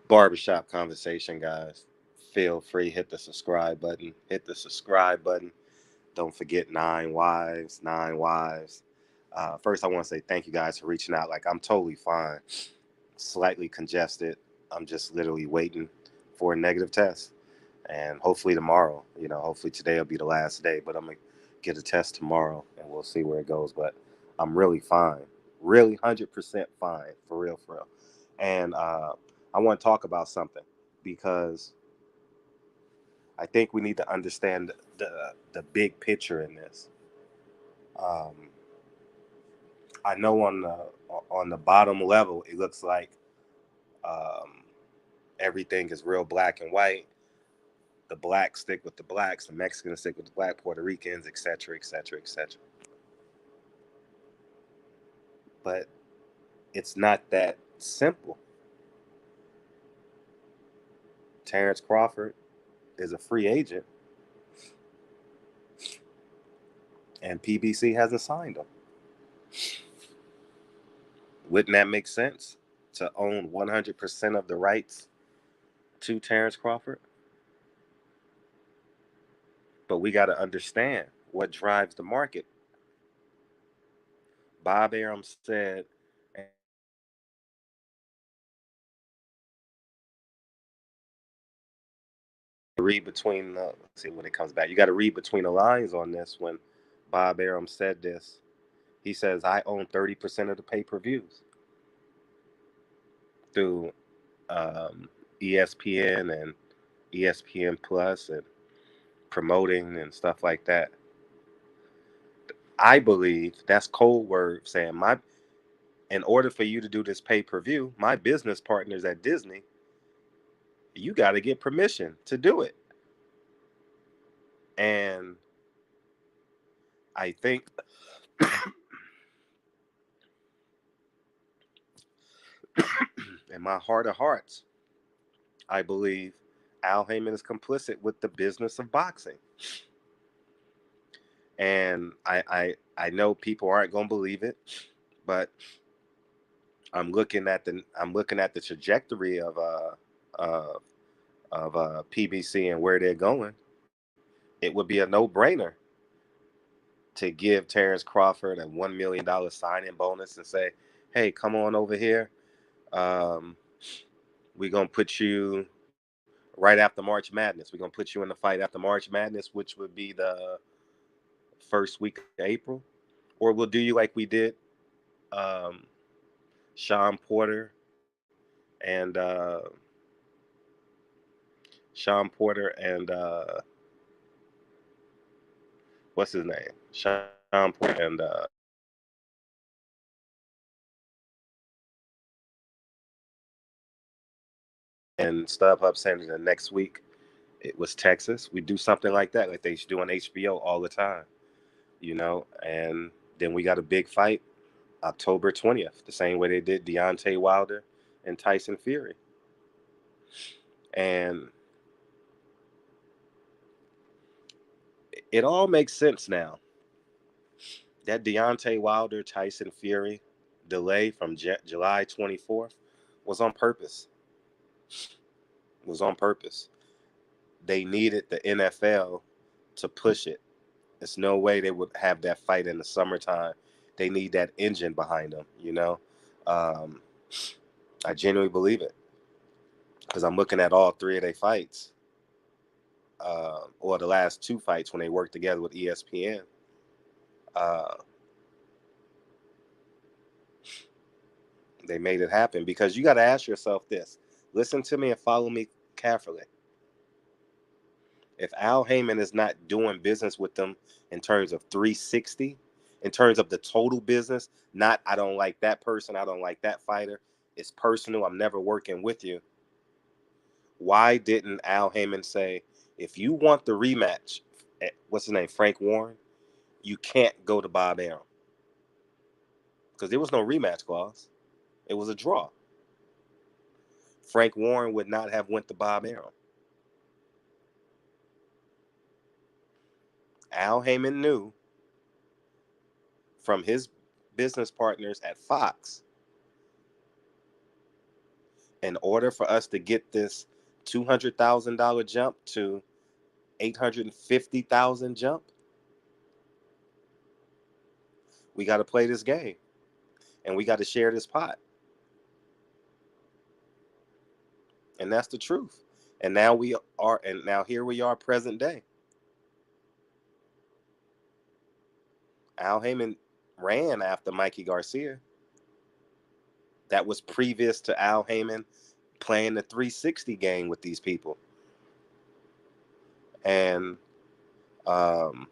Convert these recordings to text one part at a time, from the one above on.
Barbershop conversation, guys. Feel free, hit the subscribe button. Hit the subscribe button. Don't forget nine wives, nine wives. First, I want to say thank you guys for reaching out. Like, I'm totally fine. Slightly congested. I'm just literally waiting for a negative test. And hopefully tomorrow, hopefully today will be the last day, but I'm going to get a test tomorrow and we'll see where it goes. But I'm really fine. Really 100% fine. For real, for real. And I want to talk about something because I think we need to understand the big picture in this. Um, I know on the bottom level, it looks like um, everything is real black and white. The blacks stick with the blacks, the Mexicans stick with the black, Puerto Ricans, etc., etc., etc. But it's not that simple. Terence Crawford is a free agent, and PBC hasn't signed him. Wouldn't that make sense to own 100% of the rights to Terence Crawford? But we got to understand what drives the market. Bob Arum said, read between the, let's see when it comes back. You got to read between the lines on this. When Bob Arum said this, he says, I own 30% of the pay per views through ESPN and ESPN Plus and promoting and stuff like that. I believe that's code word saying in order for you to do this pay per view, my business partners at Disney, you got to get permission to do it. And I think, in my heart of hearts, I believe Al Heyman is complicit with the business of boxing. And I know people aren't gonna believe it, but I'm looking at the trajectory uh PBC and where they're going. It would be a no-brainer to give Terence Crawford a $1 million signing bonus and say, "Hey, come on over here. Um, we're gonna put you right after March Madness. We're gonna put you in the fight after March Madness, which would be the first week of April, or we'll do you like we did um, Sean Porter and what's his name? Sean Porter and StubHub saying the next week it was Texas. We do something like that, like they do on HBO all the time, And then we got a big fight October 20th, the same way they did Deontay Wilder and Tyson Fury. And it all makes sense now. That Deontay Wilder Tyson Fury delay from July 24th was on purpose. Was on purpose. They needed the NFL to push it. There's no way they would have that fight in the summertime. They need that engine behind them. Um, I genuinely believe it because I'm looking at all three of their fights, or the last two fights when they worked together with ESPN. Uh, they made it happen because you got to ask yourself this. Listen to me and follow me carefully. If Al Heyman is not doing business with them in terms of 360, in terms of the total business, not I don't like that person, I don't like that fighter, it's personal, I'm never working with you. Why didn't Al Heyman say, if you want the rematch, what's his name, Frank Warren, you can't go to Bob Arum? Because there was no rematch clause. It was a draw. Frank Warren would not have went to Bob Arum. Al Heyman knew from his business partners at Fox, In order for us to get this $200,000 jump to 850,000 jump, we got to play this game, and we got to share this pot. And that's the truth. And now here we are, present day. Al Haymon ran after Mikey Garcia. That was previous to Al Haymon playing the 360 game with these people. And and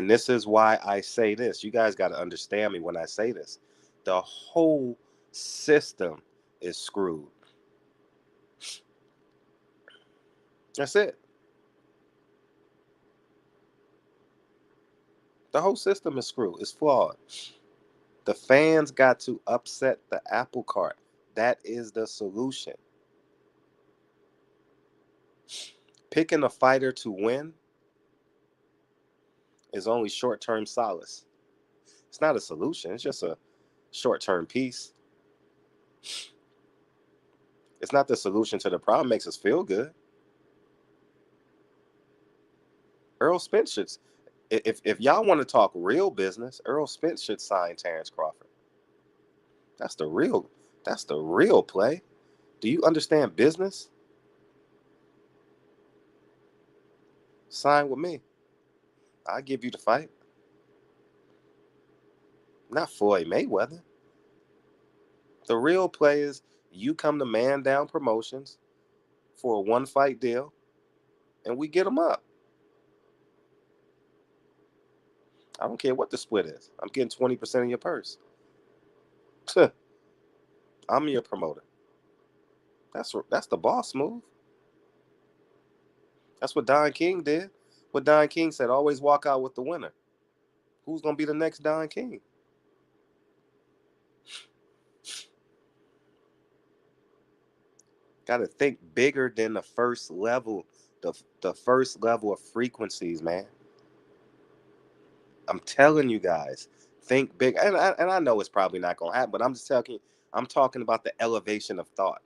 this is why I say this. You guys got to understand me when I say this. The whole system is screwed. That's it. The whole system is screwed. It's flawed. The fans got to upset the apple cart. That is the solution. Picking a fighter to win is only short-term solace. It's not a solution. It's just a short-term piece. It's not the solution to the problem. It makes us feel good. Earl Spence should, if y'all want to talk real business, Earl Spence should sign Terence Crawford. That's the real play. Do you understand business? Sign with me. I'll give you the fight. Not Floyd Mayweather. The real play is you come to Man Down Promotions for a one-fight deal, and we get them up. I don't care what the split is. I'm getting 20% of your purse. I'm your promoter. That's the boss move. That's what Don King did. What Don King said, always walk out with the winner. Who's going to be the next Don King? Got to think bigger than the first level, the first level of frequencies, man. I'm telling you guys, think big. And I know it's probably not going to happen, but I'm talking about the elevation of thought.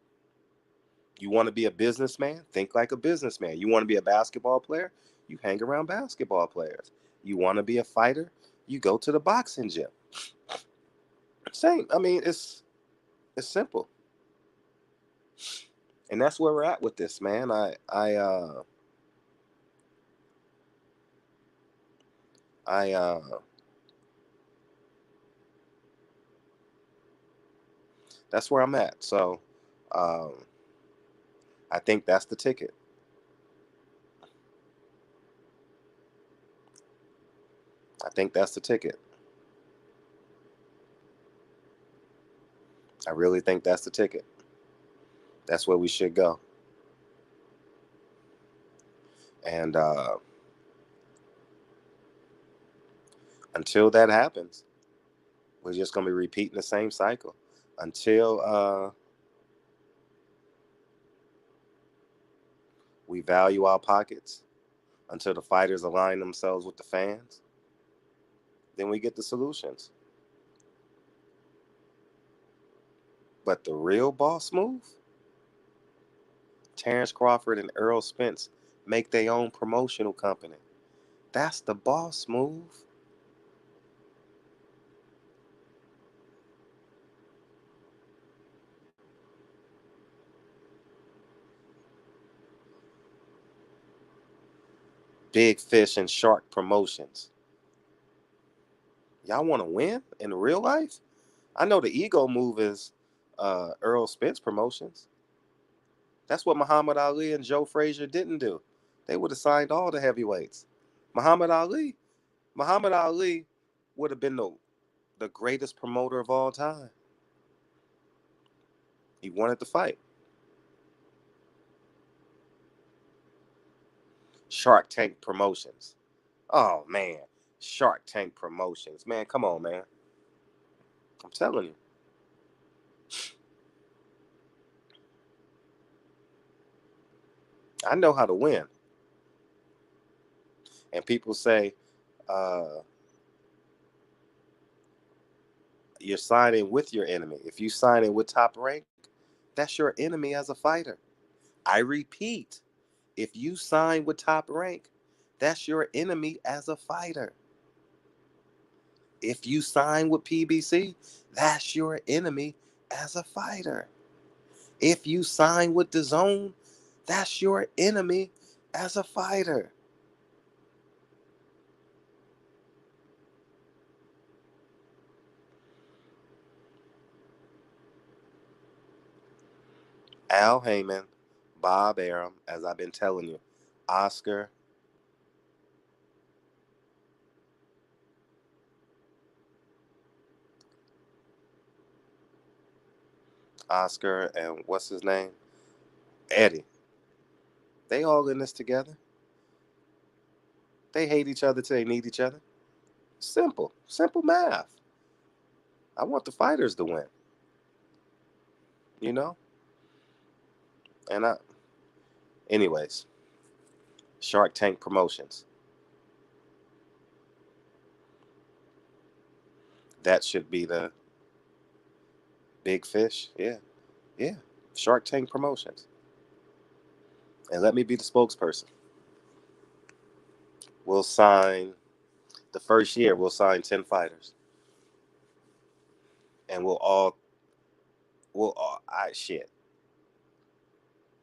You want to be a businessman? Think like a businessman. You want to be a basketball player? You hang around basketball players. You want to be a fighter? You go to the boxing gym. Same. I mean, it's simple. And that's where we're at with this, man. That's where I'm at. So, I think that's the ticket. I think that's the ticket. I really think that's the ticket. That's where we should go. And until that happens, we're just going to be repeating the same cycle until we value our pockets, until the fighters align themselves with the fans. Then we get the solutions. But the real boss move, Terence Crawford and Earl Spence make their own promotional company. That's the boss move. Big Fish and Shark Promotions. Y'all want to win in real life? I know the ego move is Earl Spence Promotions. That's what Muhammad Ali and Joe Frazier didn't do. They would have signed all the heavyweights. Muhammad Ali would have been the greatest promoter of all time. He wanted to fight. Shark Tank Promotions. Oh, man. Shark Tank Promotions. Man, come on, man. I'm telling you. I know how to win. And people say, you're signing with your enemy. If you sign in with Top Rank, that's your enemy as a fighter. I repeat, if you sign with Top Rank, that's your enemy as a fighter. If you sign with PBC, that's your enemy as a fighter. If you sign with the Zone, that's your enemy as a fighter. Al Haymon, Bob Arum, as I've been telling you, Oscar, and what's his name? Eddie. They all in this together. They hate each other till they need each other. Simple. Simple math. I want the fighters to win. You know? And anyways, Shark Tank Promotions. That should be the big fish. Yeah. Yeah. Shark Tank Promotions. And let me be the spokesperson. We'll sign the first year, we'll sign 10 fighters. And shit.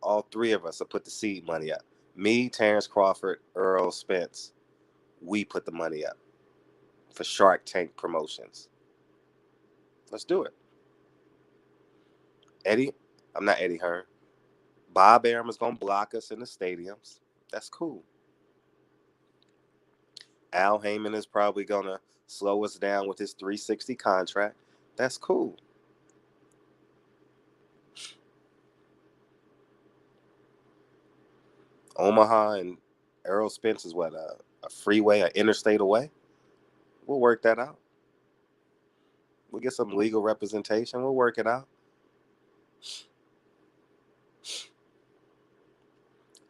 All three of us will put the seed money up. Me, Terence, Crawford, Earl, Spence, we put the money up for Shark Tank Promotions. Let's do it. I'm not Eddie Hearn. Bob Arum is going to block us in the stadiums. That's cool. Al Haymon is probably going to slow us down with his 360 contract. That's cool. Omaha and Errol Spence is what, a freeway, an interstate away? We'll work that out. We'll get some legal representation. We'll work it out.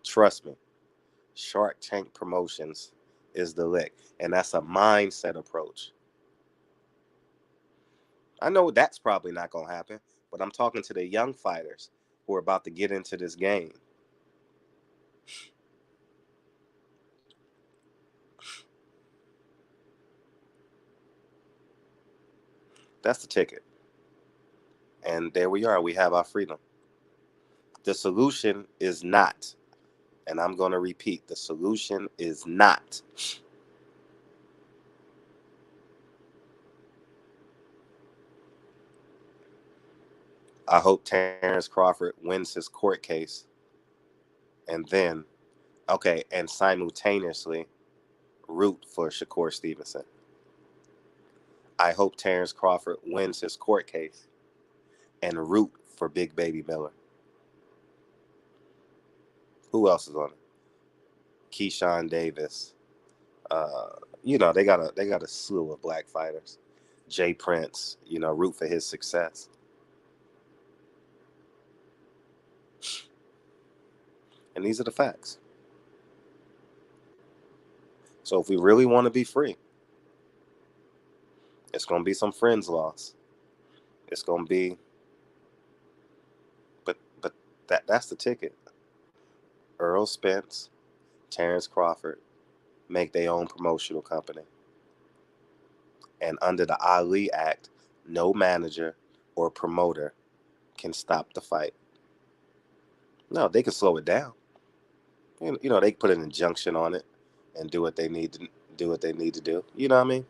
Trust me, Shark Tank Promotions is the lick. And that's a mindset approach. I know that's probably not going to happen, but I'm talking to the young fighters who are about to get into this game. That's the ticket. And there we are. We have our freedom. The solution is not, and I'm going to repeat, the solution is not I hope Terence Crawford wins his court case and then, and simultaneously root for Shakur Stevenson. I hope Terence Crawford wins his court case and root for Big Baby Miller. Who else is on it? Keyshawn Davis. They got a slew of black fighters. Jay Prince, root for his success. And these are the facts. So if we really want to be free, it's going to be some friends lost. It's going to be, but that's the ticket. Earl Spence, Terence Crawford make their own promotional company. And under the Ali Act, no manager or promoter can stop the fight. No, they can slow it down. They can put an injunction on it and do what they need to do. You know what I mean?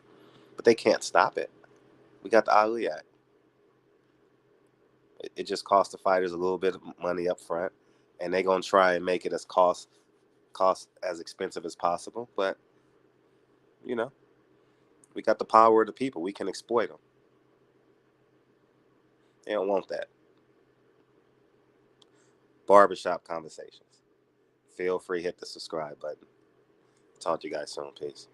But they can't stop it. We got the Ali Act. It just costs the fighters a little bit of money up front, and they're gonna try and make it as cost as expensive as possible. But we got the power of the people. We can exploit them. They don't want that. Barbershop Conversations. Feel free, hit the subscribe button. Talk to you guys soon. Peace.